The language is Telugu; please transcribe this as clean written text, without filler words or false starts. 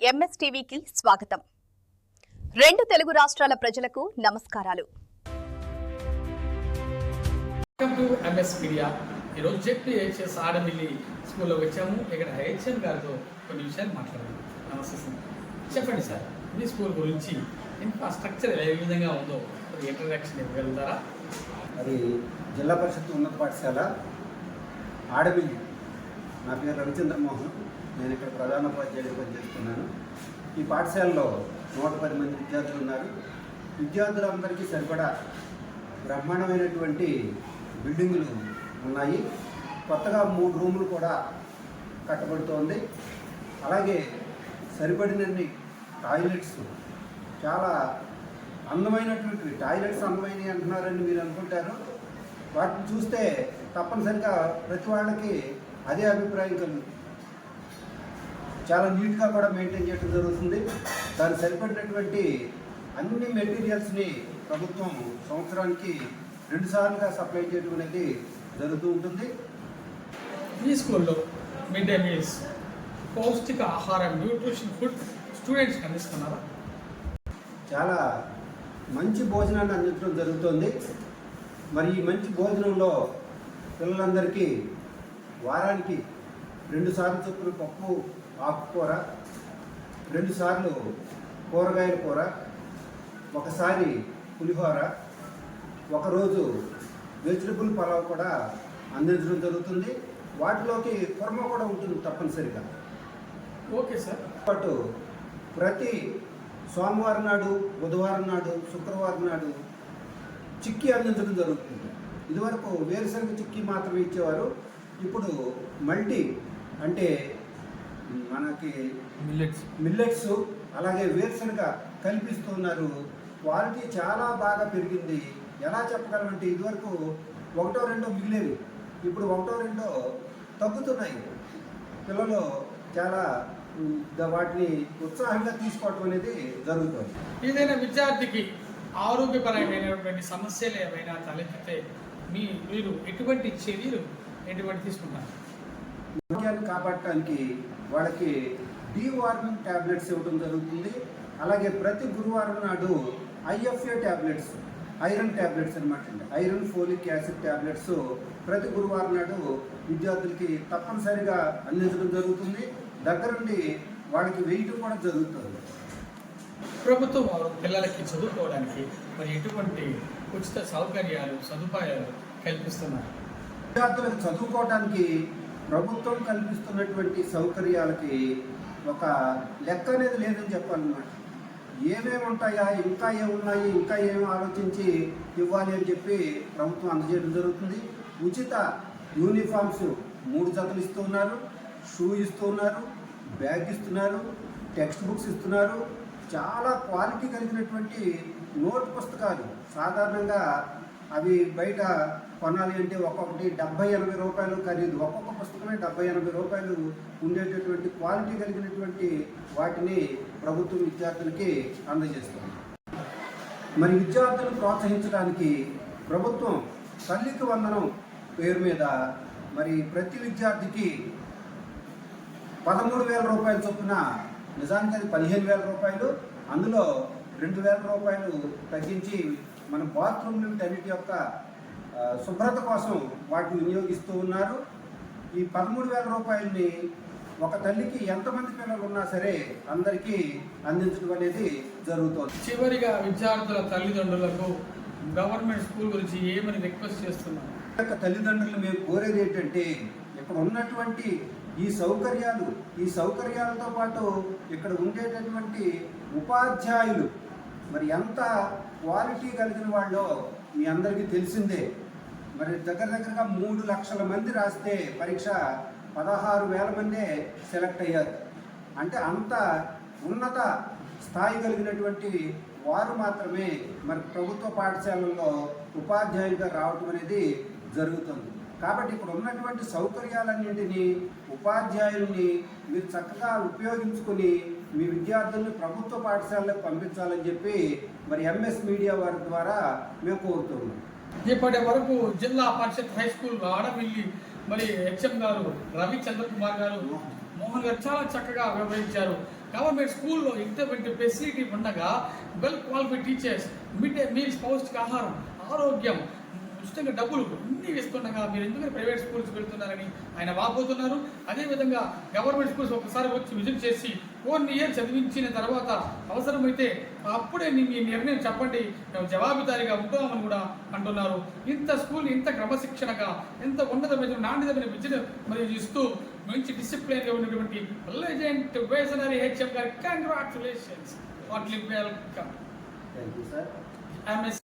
ఎంఎస్ టీవీకి స్వాగతం. రెండు తెలుగు రాష్ట్రాల ప్రజలకు నమస్కారాలు. Welcome to MS media. ఈరోజు జెడ్పీహెచ్ఎస్ ఆడమిల్లి స్కూల్లో వచ్చాము. ఇక్కడ హెచ్ఎం గారితో కొన్ని విషయాలు మాట్లాడాము. నమస్తే సార్, చెప్పండి సార్, మీ స్కూల్ గురించి ఇన్ఫ్రాస్ట్రక్చర్ ఏ విధంగా ఉందో ఇంట్రడక్షన్ ఇవ్వగలుగుతారా? అది జిల్లా పరిషత్ ఉన్నత పాఠశాల ఆడమిల్లి. నా పేరు రవిచంద్ర మోహన్. నేను ఇక్కడ ప్రధానోపాధ్యాయుడిగా పనిచేస్తున్నాను. ఈ పాఠశాలలో 110 మంది విద్యార్థులు ఉన్నారు. విద్యార్థులందరికీ సరిపడా బ్రహ్మాండమైనటువంటి బిల్డింగులు ఉన్నాయి. కొత్తగా 3 రూములు కూడా కట్టబడుతోంది. అలాగే సరిపడినన్ని టాయిలెట్స్, చాలా అందమైనటువంటి టాయిలెట్స్. అందమైనవి అంటున్నారని మీరు అనుకుంటారు. వాటిని చూస్తే తప్పనిసరిగా ప్రతి వాళ్ళకి అదే అభిప్రాయం కలుగుతుంది. చాలా నీట్గా కూడా మెయింటైన్ చేయడం జరుగుతుంది. దానికి సరిపడినటువంటి అన్ని మెటీరియల్స్ని ప్రభుత్వం సంవత్సరానికి 2 సార్లుగా సప్లై చేయడం అనేది జరుగుతూ ఉంటుంది. ఈ స్కూల్లో మిడ్ డే మీల్స్, పౌష్టిక ఆహారం, న్యూట్రిషన్ ఫుడ్ స్టూడెంట్స్కి అందిస్తున్నారా? చాలా మంచి భోజనాన్ని అందించడం జరుగుతుంది. మరి ఈ మంచి భోజనంలో పిల్లలందరికీ వారానికి 2 సార్లు చొప్పున పప్పు, ఆకుకూర, 2 సార్లు కూరగాయల కూర, ఒకసారి పులిహోర, ఒకరోజు వెజిటబుల్ పలావ్ కూడా అందించడం జరుగుతుంది. వాటిలోకి కుర్మ కూడా ఉంటుంది తప్పనిసరిగా. Okay sir. పాటు ప్రతి సోమవారం నాడు, బుధవారం నాడు, శుక్రవారం నాడు చిక్కీ అందించడం జరుగుతుంది. ఇదివరకు వేరుశనగ చిక్కీ మాత్రమే ఇచ్చేవారు. ఇప్పుడు మల్టీ అంటే మనకి మిల్లెట్స్ అలాగే వేరుశనగ కల్పిస్తున్నారు. క్వాలిటీ చాలా బాగా పెరిగింది. ఎలా చెప్పగలమంటే ఇదివరకు 1-2 మిగిలేవి, ఇప్పుడు 1-2 తగ్గుతున్నాయి. పిల్లలు చాలా వాటిని ఉత్సాహంగా తీసుకోవటం అనేది జరుగుతుంది. ఏదైనా విద్యార్థికి ఆరోగ్యపరమైనటువంటి సమస్యలు ఏమైనా తలెత్తితే మీరు ఎటువంటి చర్యలు తీసుకుంటారు? ఆరోగ్యాన్ని కాపాడటానికి వాళ్ళకి డీవార్మింగ్ ట్యాబ్లెట్స్ ఇవ్వడం జరుగుతుంది. అలాగే ప్రతి గురువారం నాడు IFA ట్యాబ్లెట్స్, ఐరన్ ట్యాబ్లెట్స్ అనమాట, ఐరన్ ఫోలిక్ యాసిడ్ ట్యాబ్లెట్స్ ప్రతి గురువారం నాడు విద్యార్థులకి తప్పనిసరిగా అందించడం జరుగుతుంది. దగ్గరుండి వాళ్ళకి వేయటం కూడా జరుగుతుంది. ప్రభుత్వం పిల్లలకి చదువుకోవడానికి మరి ఎటువంటి ఉచిత సౌకర్యాలు, సదుపాయాలు కల్పిస్తున్నారు? విద్యార్థులకు చదువుకోవడానికి ప్రభుత్వం కల్పిస్తున్నటువంటి సౌకర్యాలకి ఒక లెక్క అనేది లేదని చెప్పాలన్నమాట. ఏమేమి ఉంటాయా, ఇంకా ఏమున్నాయి, ఇంకా ఏమి ఆలోచించి ఇవ్వాలి అని చెప్పి ప్రభుత్వం అందజేయడం జరుగుతుంది. ఉచిత యూనిఫామ్స్ 3 జతలు ఇస్తున్నారు, షూ ఇస్తున్నారు, బ్యాగ్ ఇస్తున్నారు, టెక్స్ట్ బుక్స్ ఇస్తున్నారు. చాలా క్వాలిటీ కలిగినటువంటి నోట్ పుస్తకాలు. సాధారణంగా అవి బయట కొనాలి అంటే ఒక్కొక్కటి 70-80 రూపాయలు ఖరీదు. ఒక్కొక్క పుస్తకమే 70-80 రూపాయలు ఉండేటటువంటి క్వాలిటీ కలిగినటువంటి వాటిని ప్రభుత్వం విద్యార్థులకి అందజేస్తుంది. మరి విద్యార్థులను ప్రోత్సహించడానికి ప్రభుత్వం తల్లికి వందనం పేరు మీద మరి ప్రతి విద్యార్థికి 13,000 రూపాయల చొప్పున, నిజానికి అది 15,000 రూపాయలు, అందులో 2,000 రూపాయలు తగ్గించి మన బాత్రూమ్లు అన్నిటి యొక్క శుభ్రత కోసం వాటిని వినియోగిస్తూ ఉన్నారు. ఈ 13,000 రూపాయలని ఒక తల్లికి ఎంతమంది పిల్లలు ఉన్నా సరే అందరికీ అందించడం అనేది జరుగుతుంది. చివరిగా విద్యార్థుల తల్లిదండ్రులకు గవర్నమెంట్ స్కూల్ గురించి ఏమని రిక్వెస్ట్ చేస్తున్నారు? తల్లిదండ్రులు మేము కోరేది ఏంటంటే ఇక్కడ ఉన్నటువంటి ఈ సౌకర్యాలతో పాటు ఇక్కడ ఉండేటటువంటి ఉపాధ్యాయులు మరి ఎంత క్వాలిటీ కలిగిన వాళ్ళో మీ అందరికీ తెలిసిందే. మరి దగ్గరగా 3 లక్షల మంది రాస్తే పరీక్ష 16,000 మందే సెలెక్ట్ అయ్యారు. అంటే అంత ఉన్నత స్థాయి కలిగినటువంటి వారు మాత్రమే మరి ప్రభుత్వ పాఠశాలల్లో ఉపాధ్యాయులుగా రావటం అనేది జరుగుతుంది. కాబట్టి ఇక్కడ ఉన్నటువంటి సౌకర్యాలన్నింటినీ, ఉపాధ్యాయుల్ని మీరు చక్కగా ఉపయోగించుకొని మీ విద్యార్థుల్ని ప్రభుత్వ పాఠశాలకు పంపించాలని చెప్పి మరి ఎంఎస్ మీడియా వారి ద్వారా మేము కోరుతున్నాం. ఇప్పటి వరకు జిల్లా పరిషత్ హై స్కూల్ ఆడమిల్లి మరి హెచ్ఎం గారు రవి చంద్ర కుమార్ గారు, మోహన్ గారు చాలా చక్కగా వివరించారు. గవర్నమెంట్ స్కూల్లో ఇంతమంది ఫెసిలిటీ ఉండగా well qualified teachers, mid day meals, పౌష్టికాహారం, ఆరోగ్యం, ఉచితంగా డబ్బులు అన్నీ ఇస్తుండగా మీరు ఎందుకని ప్రైవేట్ స్కూల్స్ వెళ్తున్నారని ఆయన వాపోతున్నారు. అదేవిధంగా గవర్నమెంట్ స్కూల్స్ ఒకసారి వచ్చి విజిట్ చేసి 4 ఇయర్ చదివించిన తర్వాత అవసరమైతే అప్పుడే మీ నిర్ణయం చెప్పండి, మేము జవాబుదారీగా ఉంటామని కూడా అంటున్నారు. ఇంత స్కూల్ ఇంత క్రమశిక్షణగా ఎంత ఉన్నతమైన నాణ్యతమైన విద్యను మరియు ఇస్తూ మంచి డిసిప్లిన్గా ఉన్నటువంటి లెజెండ్ వేసనరీ హెచ్ఎం గారి కంగ్రాచులేషన్స్. వాట్లీ వెల్కమ్. Thank you sir.